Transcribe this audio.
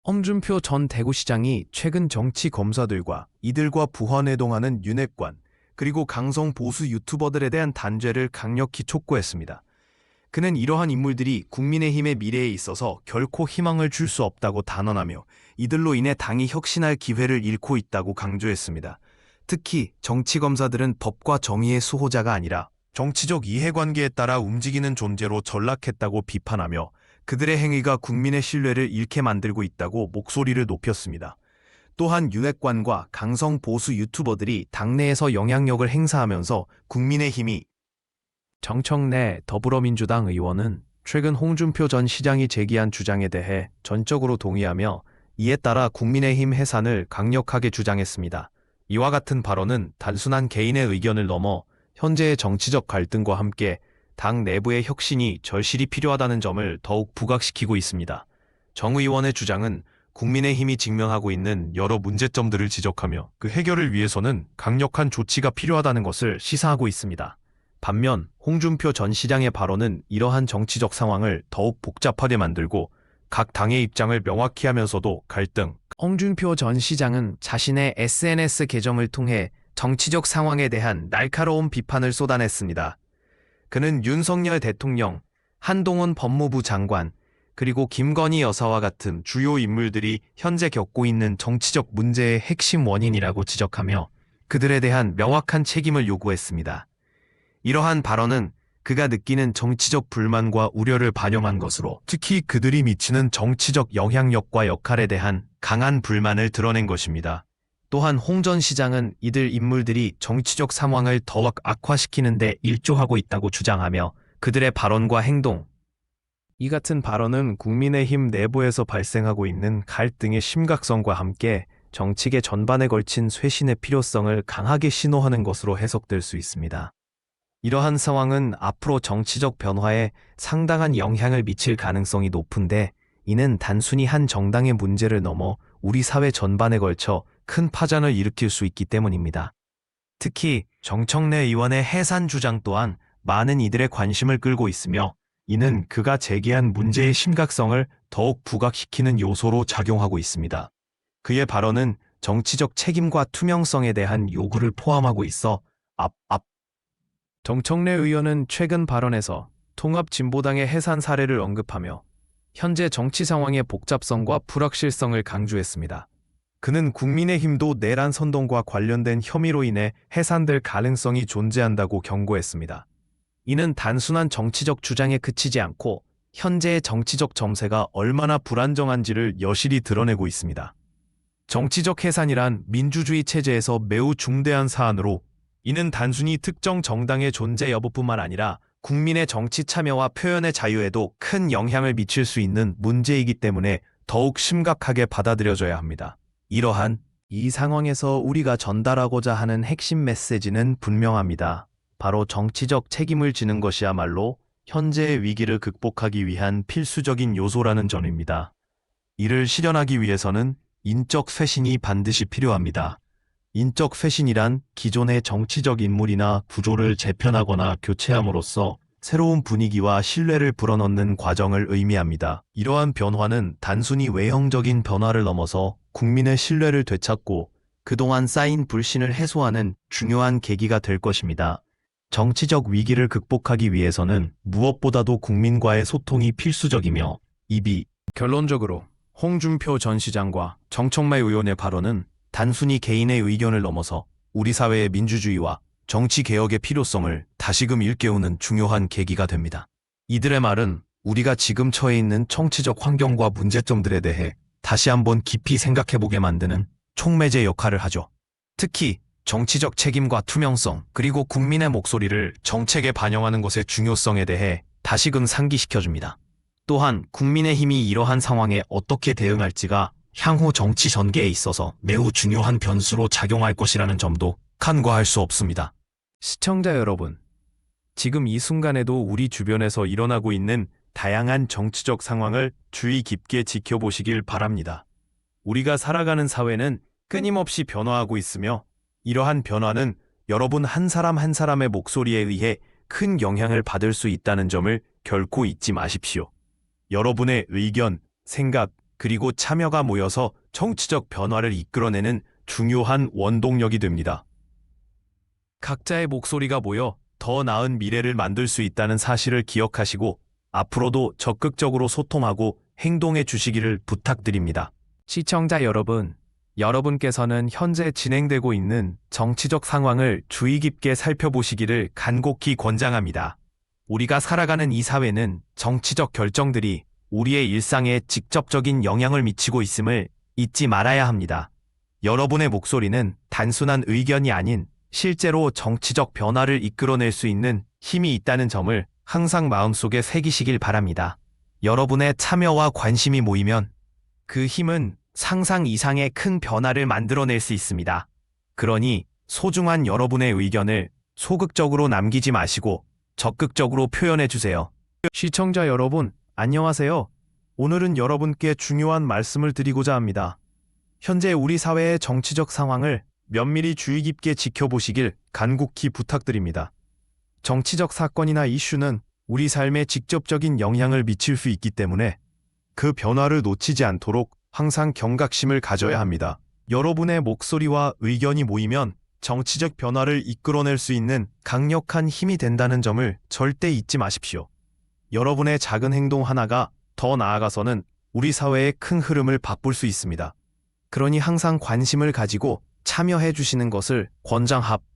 홍준표 전 대구시장이 최근 정치 검사들과 이들과 부화내동하는 윤핵관 그리고 강성 보수 유튜버들에 대한 단죄를 강력히 촉구했습니다. 그는 이러한 인물들이 국민의힘의 미래에 있어서 결코 희망을 줄 수 없다고 단언하며 이들로 인해 당이 혁신할 기회를 잃고 있다고 강조했습니다. 특히 정치검사들은 법과 정의의 수호자가 아니라 정치적 이해관계에 따라 움직이는 존재로 전락했다고 비판하며 그들의 행위가 국민의 신뢰를 잃게 만들고 있다고 목소리를 높였습니다. 또한 윤핵관과 강성 보수 유튜버들이 당내에서 영향력을 행사하면서 국민의힘이 정청래 더불어민주당 의원은 최근 홍준표 전 시장이 제기한 주장에 대해 전적으로 동의하며 이에 따라 국민의힘 해산을 강력하게 주장했습니다. 이와 같은 발언은 단순한 개인의 의견을 넘어 현재의 정치적 갈등과 함께 당 내부의 혁신이 절실히 필요하다는 점을 더욱 부각시키고 있습니다. 정 의원의 주장은 국민의힘이 직면하고 있는 여러 문제점들을 지적하며 그 해결을 위해서는 강력한 조치가 필요하다는 것을 시사하고 있습니다. 반면 홍준표 전 시장의 발언은 이러한 정치적 상황을 더욱 복잡하게 만들고 각 당의 입장을 명확히 하면서도 갈등. 홍준표 전 시장은 자신의 SNS 계정을 통해 정치적 상황에 대한 날카로운 비판을 쏟아냈습니다. 그는 윤석열 대통령, 한동훈 법무부 장관, 그리고 김건희 여사와 같은 주요 인물들이 현재 겪고 있는 정치적 문제의 핵심 원인이라고 지적하며 그들에 대한 명확한 책임을 요구했습니다. 이러한 발언은 그가 느끼는 정치적 불만과 우려를 반영한 것으로 특히 그들이 미치는 정치적 영향력과 역할에 대한 강한 불만을 드러낸 것입니다. 또한 홍 전 시장은 이들 인물들이 정치적 상황을 더욱 악화시키는 데 일조하고 있다고 주장하며 그들의 발언과 행동, 이 같은 발언은 국민의힘 내부에서 발생하고 있는 갈등의 심각성과 함께 정치계 전반에 걸친 쇄신의 필요성을 강하게 신호하는 것으로 해석될 수 있습니다. 이러한 상황은 앞으로 정치적 변화에 상당한 영향을 미칠 가능성이 높은데 이는 단순히 한 정당의 문제를 넘어 우리 사회 전반에 걸쳐 큰 파장을 일으킬 수 있기 때문입니다. 특히 정청래 의원의 해산 주장 또한 많은 이들의 관심을 끌고 있으며 이는 그가 제기한 문제의 심각성을 더욱 부각시키는 요소로 작용하고 있습니다. 그의 발언은 정치적 책임과 투명성에 대한 요구를 포함하고 있어 정청래 의원은 최근 발언에서 통합진보당의 해산 사례를 언급하며 현재 정치 상황의 복잡성과 불확실성을 강조했습니다. 그는 국민의힘도 내란 선동과 관련된 혐의로 인해 해산될 가능성이 존재한다고 경고했습니다. 이는 단순한 정치적 주장에 그치지 않고 현재의 정치적 정세가 얼마나 불안정한지를 여실히 드러내고 있습니다. 정치적 해산이란 민주주의 체제에서 매우 중대한 사안으로 이는 단순히 특정 정당의 존재 여부뿐만 아니라 국민의 정치 참여와 표현의 자유에도 큰 영향을 미칠 수 있는 문제이기 때문에 더욱 심각하게 받아들여져야 합니다. 이러한 이 상황에서 우리가 전달하고자 하는 핵심 메시지는 분명합니다. 바로 정치적 책임을 지는 것이야말로 현재의 위기를 극복하기 위한 필수적인 요소라는 점입니다. 이를 실현하기 위해서는 인적 쇄신이 반드시 필요합니다. 인적 쇄신이란 기존의 정치적 인물이나 구조를 재편하거나 교체함으로써 새로운 분위기와 신뢰를 불어넣는 과정을 의미합니다. 이러한 변화는 단순히 외형적인 변화를 넘어서 국민의 신뢰를 되찾고 그동안 쌓인 불신을 해소하는 중요한 계기가 될 것입니다. 정치적 위기를 극복하기 위해서는 무엇보다도 국민과의 소통이 필수적이며 결론적으로 홍준표 전 시장과 정청래 의원의 발언은 단순히 개인의 의견을 넘어서 우리 사회의 민주주의와 정치 개혁의 필요성을 다시금 일깨우는 중요한 계기가 됩니다. 이들의 말은 우리가 지금 처해 있는 정치적 환경과 문제점들에 대해 다시 한번 깊이 생각해보게 만드는 촉매제 역할을 하죠. 특히 정치적 책임과 투명성 그리고 국민의 목소리를 정책에 반영하는 것의 중요성에 대해 다시금 상기시켜줍니다. 또한 국민의힘이 이러한 상황에 어떻게 대응할지가 향후 정치 전개에 있어서 매우 중요한 변수로 작용할 것이라는 점도 간과할 수 없습니다. 시청자 여러분, 지금 이 순간에도 우리 주변에서 일어나고 있는 다양한 정치적 상황을 주의 깊게 지켜보시길 바랍니다. 우리가 살아가는 사회는 끊임없이 변화하고 있으며 이러한 변화는 여러분 한 사람 한 사람의 목소리에 의해 큰 영향을 받을 수 있다는 점을 결코 잊지 마십시오. 여러분의 의견, 생각, 그리고 참여가 모여서 정치적 변화를 이끌어내는 중요한 원동력이 됩니다. 각자의 목소리가 모여 더 나은 미래를 만들 수 있다는 사실을 기억하시고 앞으로도 적극적으로 소통하고 행동해 주시기를 부탁드립니다. 시청자 여러분, 여러분께서는 현재 진행되고 있는 정치적 상황을 주의 깊게 살펴보시기를 간곡히 권장합니다. 우리가 살아가는 이 사회는 정치적 결정들이 우리의 일상에 직접적인 영향을 미치고 있음을 잊지 말아야 합니다. 여러분의 목소리는 단순한 의견이 아닌 실제로 정치적 변화를 이끌어낼 수 있는 힘이 있다는 점을 항상 마음속에 새기시길 바랍니다. 여러분의 참여와 관심이 모이면 그 힘은 상상 이상의 큰 변화를 만들어낼 수 있습니다. 그러니 소중한 여러분의 의견을 소극적으로 남기지 마시고 적극적으로 표현해 주세요. 시청자 여러분, 안녕하세요. 오늘은 여러분께 중요한 말씀을 드리고자 합니다. 현재 우리 사회의 정치적 상황을 면밀히 주의 깊게 지켜보시길 간곡히 부탁드립니다. 정치적 사건이나 이슈는 우리 삶에 직접적인 영향을 미칠 수 있기 때문에 그 변화를 놓치지 않도록 항상 경각심을 가져야 합니다. 여러분의 목소리와 의견이 모이면 정치적 변화를 이끌어낼 수 있는 강력한 힘이 된다는 점을 절대 잊지 마십시오. 여러분의 작은 행동 하나가 더 나아가서는 우리 사회의 큰 흐름을 바꿀 수 있습니다. 그러니 항상 관심을 가지고 참여해 주시는 것을 권장합니다.